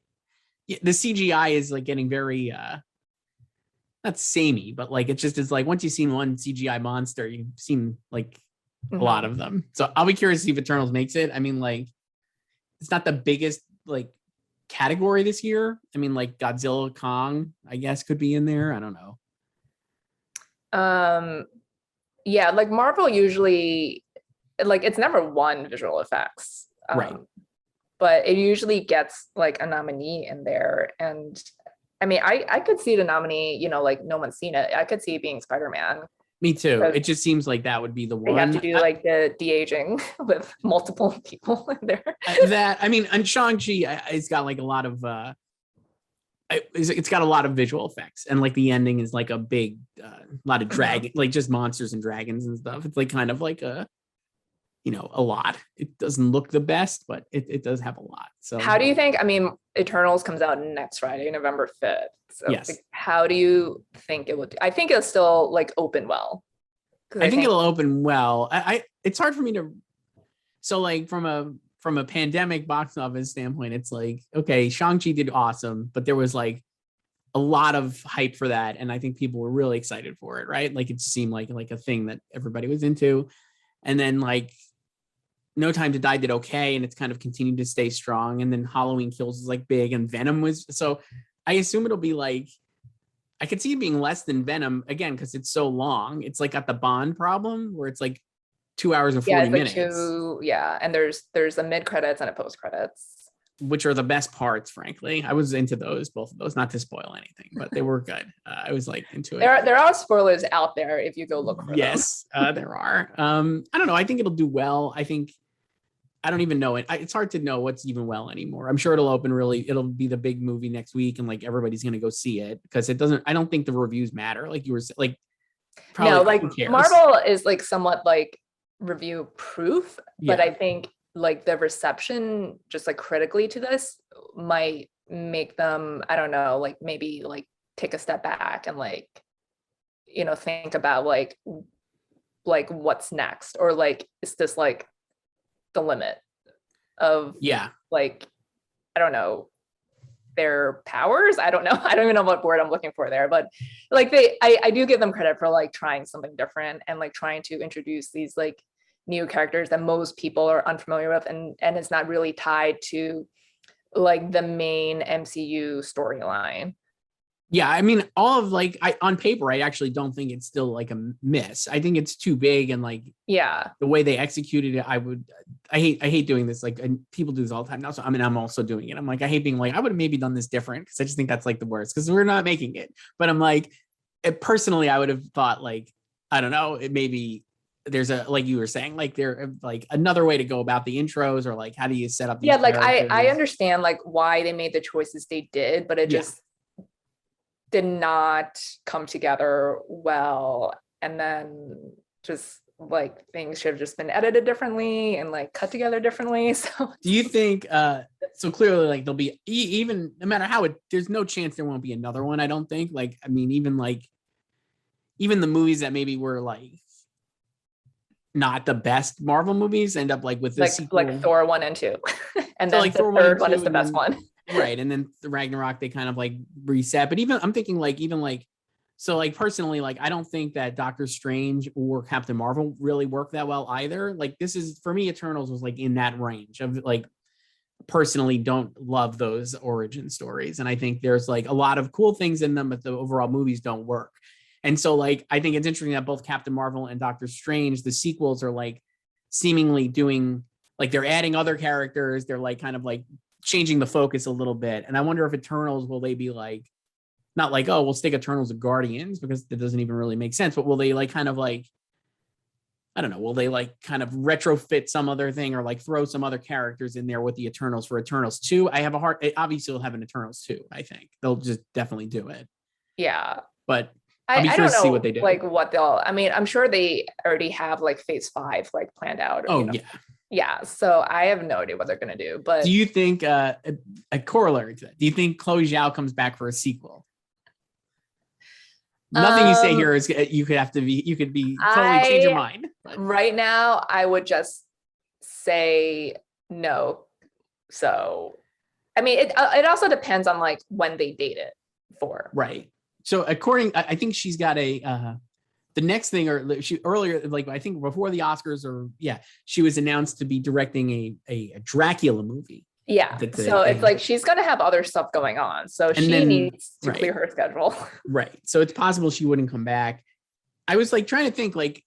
the CGI is like getting very not samey, but like it just is like once you've seen one CGI monster, you've seen like a lot of them. So I'll be curious to see if Eternals makes it. I mean, like it's not the biggest like category this year. I mean, like Godzilla, Kong, I guess could be in there. I don't know. Yeah, like Marvel usually, like it's never won visual effects, right? But it usually gets like a nominee in there. And I mean, I could see the nominee, like no one's seen it. I could see it being Spider-Man. Me too. It just seems like that would be the one. They have to do like the de-aging with multiple people in there. And Shang-Chi, it's got like a lot of it's got a lot of visual effects, and like the ending is like a big lot of dragon, like just monsters and dragons and stuff. It's like kind of like a lot. It doesn't look the best, but it does have a lot. So how do you think, Eternals comes out next Friday, November 5th. So yes. Like, how do you think it would? I think it'll still like open well. I think it'll open well. It's hard for me to, so like from a pandemic box office standpoint, it's like, okay, Shang-Chi did awesome, but there was like a lot of hype for that. And I think people were really excited for it, right? Like it seemed like a thing that everybody was into. And then like No Time to Die did okay, and it's kind of continued to stay strong. And then Halloween Kills is like big, and Venom was, so I assume it'll be like, I could see it being less than Venom again because it's so long. It's like got the Bond problem where it's like 2 hours and 40 minutes. And there's a mid credits and a post credits, which are the best parts. Frankly, I was into both of those. Not to spoil anything, but they were good. I was like into it. There are spoilers out there if you go look for them. Yes, there are. I don't know. I think it'll do well. I don't even know it. It's hard to know what's even well anymore. I'm sure it'll be the big movie next week, and like everybody's going to go see it because I don't think the reviews matter. Like you were like, probably no, like Marvel is like somewhat like review proof, but I think like the reception just like critically to this might make them, I don't know, like maybe like take a step back and like, think about like what's next, or like is this like the limit of like, I don't know, their powers. I don't know. I don't even know what word I'm looking for there, but like I do give them credit for like trying something different and like trying to introduce these like new characters that most people are unfamiliar with, and it's not really tied to like the main MCU storyline. Yeah, I mean, all of like on paper, I actually don't think it's still like a miss. I think it's too big, and like the way they executed it, I hate doing this. Like, and people do this all the time now. So I mean, I'm also doing it. I'm like, I hate being like, I would have maybe done this different, because I just think that's like the worst, because we're not making it. But I'm like, personally, I would have thought like, I don't know, it maybe there's a, like you were saying, like there like another way to go about the intros, or like how do you set up these like I understand like why they made the choices they did, but it just did not come together well. And then just like things should have just been edited differently and like cut together differently. So do you think so clearly like there'll be even no matter how there's no chance there won't be another one, I don't think. Like, I mean, even the movies that maybe were like not the best Marvel movies end up like with this like Thor 1 and 2 and so then like the Thor third one is the best one. Right. And then the Ragnarok, they kind of like reset. But even I'm thinking like, even like, so like personally, like I don't think that Doctor Strange or Captain Marvel really work that well either. Like this is, for me, Eternals was like in that range of like, personally don't love those origin stories. And I think there's like a lot of cool things in them, but the overall movies don't work. And so like, I think it's interesting that both Captain Marvel and Doctor Strange, the sequels are like seemingly doing, like they're adding other characters. They're like kind of like changing the focus a little bit. And I wonder if Eternals, will they be like, not like, oh, we'll stick Eternals with Guardians, because that doesn't even really make sense, but will they like kind of like, I don't know, will they like kind of retrofit some other thing, or like throw some other characters in there with the Eternals for Eternals 2? I have a heart, obviously we'll have an Eternals 2. I think they'll just definitely do it. Yeah. But I'll be curious to see what they do. Like what they'll, I mean, I'm sure they already have like phase 5 like planned out. Oh, yeah. So I have no idea what they're going to do. But do you think a corollary to that? Do you think Chloe Zhao comes back for a sequel? Nothing you say here is you could be totally change your mind. But. Right now, I would just say no. So, I mean, it also depends on like when they date it for. Right. So I think she's got a the next thing, or she earlier, like I think before the Oscars, or she was announced to be directing a Dracula movie. Yeah. So it's like she's going to have other stuff going on. So she needs to clear her schedule. Right. So it's possible she wouldn't come back. I was like trying to think like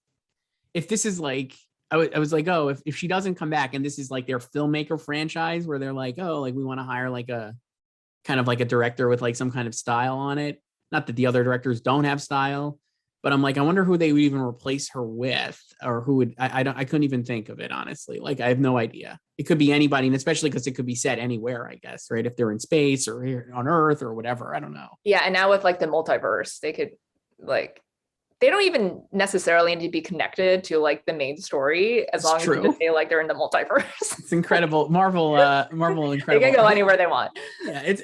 if this is like, I was like, oh, if she doesn't come back and this is like their filmmaker franchise where they're like, oh, like we want to hire like a kind of like a director with like some kind of style on it. Not that the other directors don't have style, but I'm like, I wonder who they would even replace her with, or who would, I couldn't even think of it, honestly. Like, I have no idea. It could be anybody, and especially because it could be set anywhere, I guess, right? If they're in space or here on Earth or whatever, I don't know. Yeah, and now with like the multiverse, they could like, they don't even necessarily need to be connected to like the main story, as long as you just say like they're in the multiverse. It's incredible. Marvel incredible. They can go anywhere they want. Yeah, it's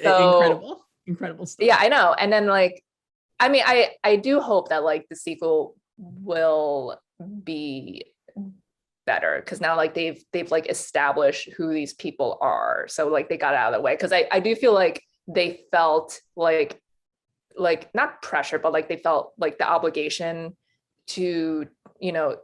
incredible stuff. Yeah, I know. And then like, I mean, I do hope that like the sequel will be better, because now like they've like established who these people are, so like they got it out of the way, because I do feel like they felt like not pressure, but like they felt like the obligation to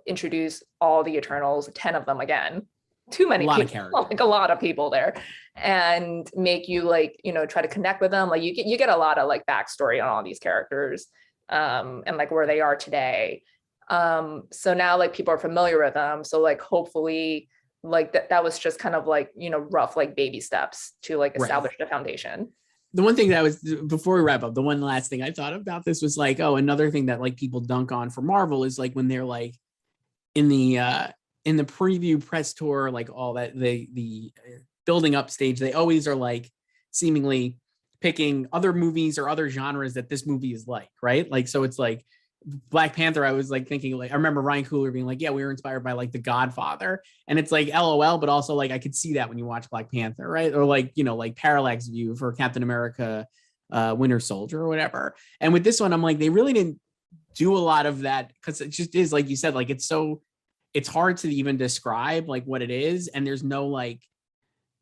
introduce all the Eternals, 10 of them again, too many people, like a lot of people there, and make you like try to connect with them. Like you get a lot of like backstory on all these characters, and like where they are today. So now like people are familiar with them, so like hopefully like that was just kind of like rough like baby steps to like establish the foundation. The one thing that was, before we wrap up, the one last thing I thought about this was like, oh, another thing that like people dunk on for Marvel is like when they're like in the preview press tour, like all that, the building up stage, they always are like seemingly picking other movies or other genres that this movie is like, right? Like, so it's like Black Panther, I was like thinking, like, I remember Ryan Coogler being like, yeah, we were inspired by like The Godfather. And it's like LOL, but also like I could see that when you watch Black Panther, right? Or like, like Parallax View for Captain America, Winter Soldier or whatever. And with this one, I'm like, they really didn't do a lot of that because it just is like you said, like it's hard to even describe like what it is, and there's no like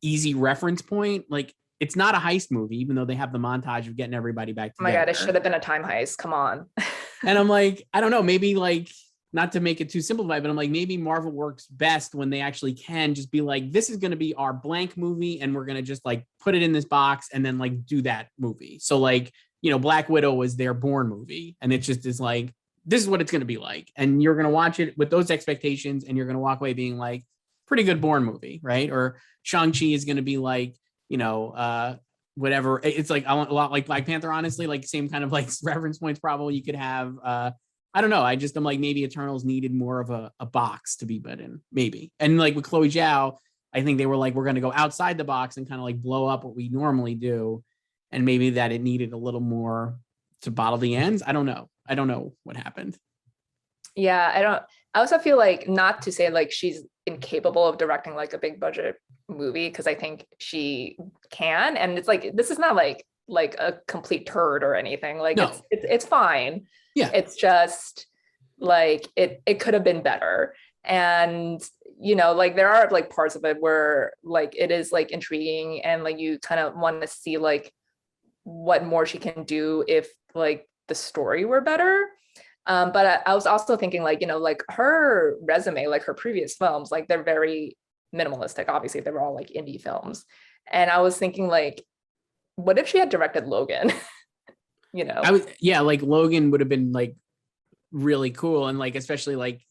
easy reference point. Like it's not a heist movie, even though they have the montage of getting everybody back Oh my together. God, it should have been a time heist. Come on. And I'm like, I don't know, maybe like not to make it too simplified, but I'm like, maybe Marvel works best when they actually can just be like, this is going to be our blank movie, and we're going to just like put it in this box and then like do that movie. So like, you know, Black Widow was their Bourne movie, and it just is like, this is what it's going to be like. And you're going to watch it with those expectations, and you're going to walk away being like, pretty good Bourne movie, right? Or Shang-Chi is going to be like, you know, whatever. It's like, I want a lot like Black Panther, honestly, like same kind of like reference points probably you could have. I don't know. I'm like, maybe Eternals needed more of a box to be put in, maybe. And like with Chloe Zhao, I think they were like, we're going to go outside the box and kind of like blow up what we normally do. And maybe that it needed a little more to bottle the ends. I don't know. I don't know what happened. Yeah, I also feel like, not to say like she's incapable of directing like a big budget movie, because I think she can. And it's like, this is not like a complete turd or anything. Like No. it's fine. Yeah. It's just like it could have been better. And you know, like there are like parts of it where like it is like intriguing, and like you kind of want to see like what more she can do if like the story were better. But I was also thinking like, you know, like her resume, like her previous films, like they're very minimalistic. Obviously, they were all like indie films. And I was thinking like, what if she had directed Logan? You know? Like Logan would have been like really cool. And like, especially like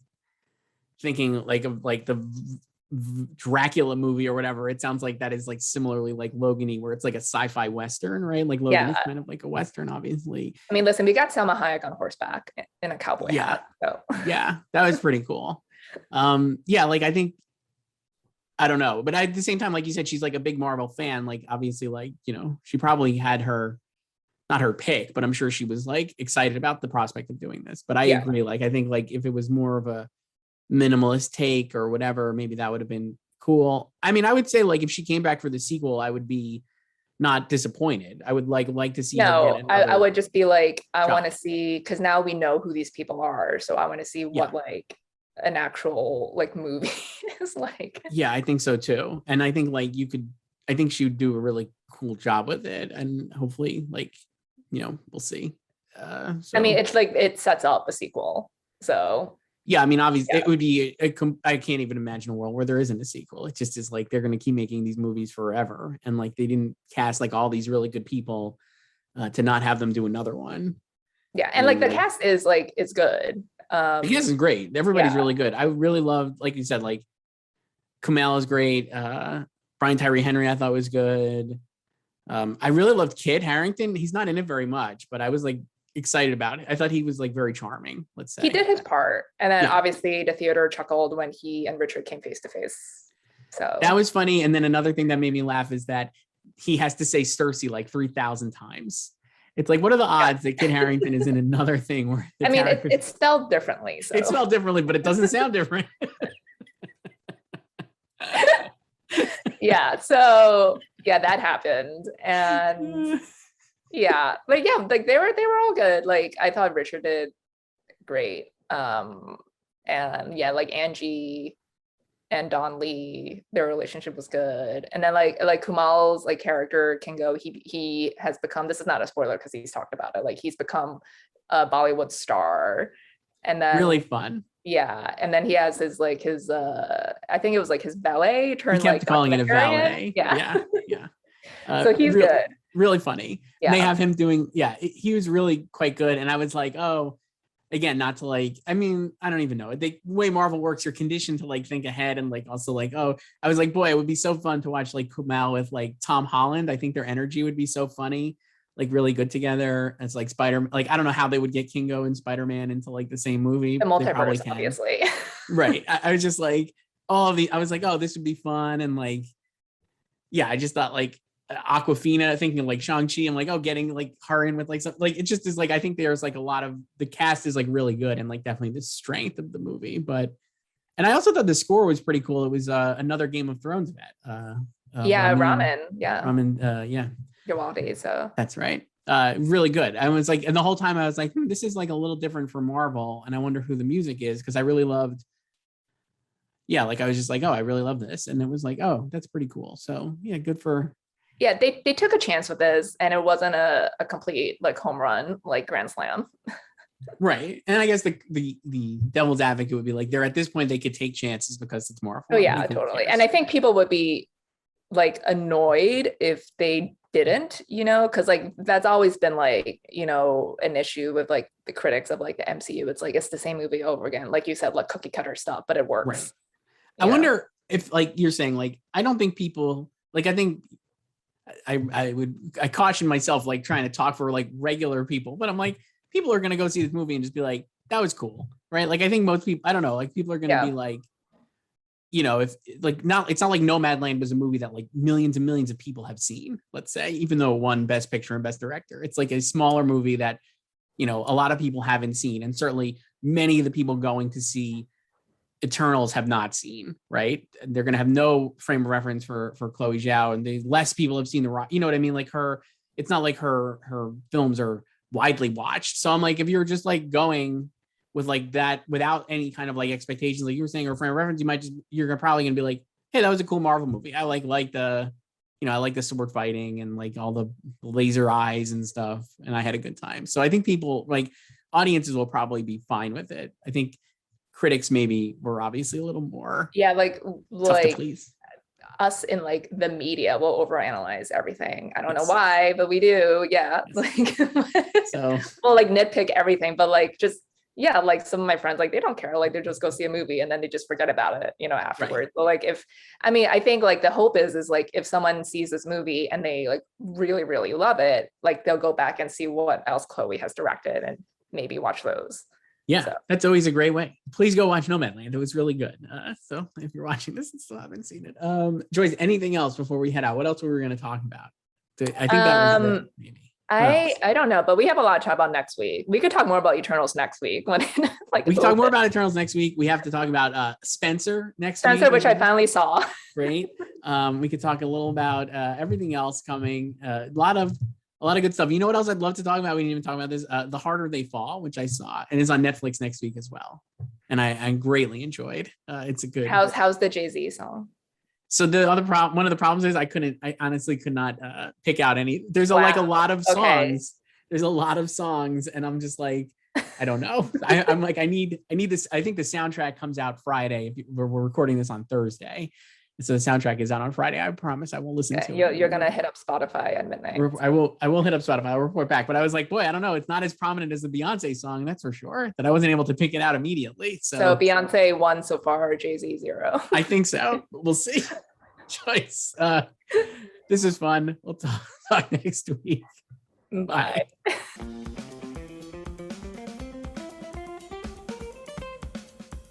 thinking like of like the Dracula movie or whatever, it sounds like that is like similarly like Logan-y, where it's like a sci-fi Western, right? Like Logan is kind of like a Western, obviously. I mean, listen, we got Salma Hayek on horseback in a cowboy hat. So. Yeah, that was pretty cool. Like I think, I don't know, but at the same time, like you said, she's like a big Marvel fan. Like obviously, like, you know, she probably had not her pick, but I'm sure she was like excited about the prospect of doing this. But I agree. Like, I think like if it was more of a minimalist take or whatever, maybe that would have been cool. I mean, I would say like if she came back for the sequel, I would be not disappointed. I would like to see. No, I would just be like, I want to see, because now we know who these people are. So I want to see what like an actual like movie is like. Yeah, I think so too. And I think like I think she would do a really cool job with it. And hopefully like, you know, we'll see. I mean, it's like, it sets up a sequel. So yeah, I mean, obviously, it would be. I can't even imagine a world where there isn't a sequel. It just is like they're going to keep making these movies forever, and like they didn't cast like all these really good people to not have them do another one. Yeah, and like the cast is like it's good. The cast is great. Everybody's really good. I really loved, like you said, like Kumail is great. Brian Tyree Henry I thought was good. I really loved Kit Harington. He's not in it very much, but I was like excited about it. I thought he was like very charming, let's say. He did his part, and then obviously the theater chuckled when he and Richard came face to face. So that was funny. And then another thing that made me laugh is that he has to say Cersei like 3,000 times. It's like, what are the odds that Kit Harington is in another thing where I mean, it's spelled differently. So. It's spelled differently, but it doesn't sound different. Yeah. So yeah, that happened. And like they were all good. Like I thought Richard did great. And yeah, like Angie and Don Lee, their relationship was good. And then like Kumal's like character Kingo, he has become, this is not a spoiler because he's talked about it, like he's become a Bollywood star. And then really fun. Yeah. And then he has his I think it was like his ballet turned, he kept like calling it a ballet. Yeah. So he's good. Really funny. Yeah. They have him doing, he was really quite good. And I was like, oh, again, not to like, I mean, I don't even know. The way Marvel works, you're conditioned to like think ahead and like also like, oh, I was like, boy, it would be so fun to watch like Kumail with like Tom Holland. I think their energy would be so funny, like really good together. It's like Spider, like I don't know how they would get Kingo and Spider-Man into like the same movie. The multiverse, obviously. Right. I was just like, I was like, oh, this would be fun. And like, yeah, I just thought like Aquafina, thinking of like Shang-Chi, I'm like, oh, getting like her in with like something, like it just is like, I think there's like a lot of the cast is like really good and like definitely the strength of the movie. But and I also thought the score was pretty cool. It was another Game of Thrones vet. Ramen. Yeah. Ramen, yeah. Yawadi, so that's right. really good. I was like, and the whole time I was like, this is like a little different from Marvel, and I wonder who the music is, because I really loved. Yeah, like I was just like, oh, I really love this, and it was like, oh, that's pretty cool. So yeah, good for. Yeah, they took a chance with this, and it wasn't a complete like home run, like grand slam. Right. And I guess the devil's advocate would be like, they're at this point they could take chances because it's Marvel. Oh yeah, totally. And I think people would be like annoyed if they didn't, because like that's always been like, an issue with like the critics of like the MCU. It's like it's the same movie over again. Like you said, like cookie cutter stuff, but it works. Right. I wonder if, like you're saying, like I don't think people like, I think I caution myself like trying to talk for like regular people, but I'm like, people are going to go see this movie and just be like, that was cool. Right. Like I think most people, I don't know, like people are going to be like, if like not, it's not like Nomadland was a movie that like millions and millions of people have seen, let's say, even though it won Best Picture and Best Director. It's like a smaller movie that, a lot of people haven't seen. And certainly many of the people going to see Eternals have not seen, right? They're going to have no frame of reference for Chloe Zhao, and less people have seen the Rock. You know what I mean? Like it's not like her films are widely watched. So I'm like, if you're just like going with like that without any kind of like expectations, like you were saying, or frame of reference, you're probably gonna be like, hey, that was a cool Marvel movie. I like the, I like the sword fighting and like all the laser eyes and stuff, and I had a good time. So I think people, like audiences, will probably be fine with it. I think critics maybe were obviously a little more like tough to please. Us in like the media will overanalyze everything. I don't know why, but we do. Yeah. Like so we'll like nitpick everything, but like just like some of my friends, like they don't care, like they just go see a movie and then they just forget about it, afterwards. Right. But like I think like the hope is like if someone sees this movie and they like really, really love it, like they'll go back and see what else Chloe has directed and maybe watch those. Yeah, so that's always a great way. Please go watch Nomadland. It was really good. So if you're watching this and still haven't seen it, Joyce, anything else before we head out? What else were we going to talk about? I think that was it, maybe. I don't know, but we have a lot to talk about next week. We could talk more about Eternals next week. When we can talk more about Eternals next week. We have to talk about Spencer next week. Spencer, which I finally saw. Great. We could talk a little about everything else coming. A lot of good stuff. You know what else I'd love to talk about? We didn't even talk about this. The Harder They Fall, which I saw, and is on Netflix next week as well. And I greatly enjoyed. It's a good. How's the Jay-Z song? So one of the problems is I honestly could not pick out any. There's like a lot of songs. Okay. There's a lot of songs, and I'm just like, I don't know. I'm like, I need this. I think the soundtrack comes out Friday. We're recording this on Thursday. So the soundtrack is out on Friday. I promise I won't listen to it. You're gonna hit up Spotify at midnight. I will hit up Spotify. I'll report back. But I was like, boy, I don't know. It's not as prominent as the Beyonce song, that's for sure. That I wasn't able to pick it out immediately. So Beyonce 1 so far, Jay-Z 0. I think so. We'll see. Joyce, this is fun. We'll talk next week. Bye.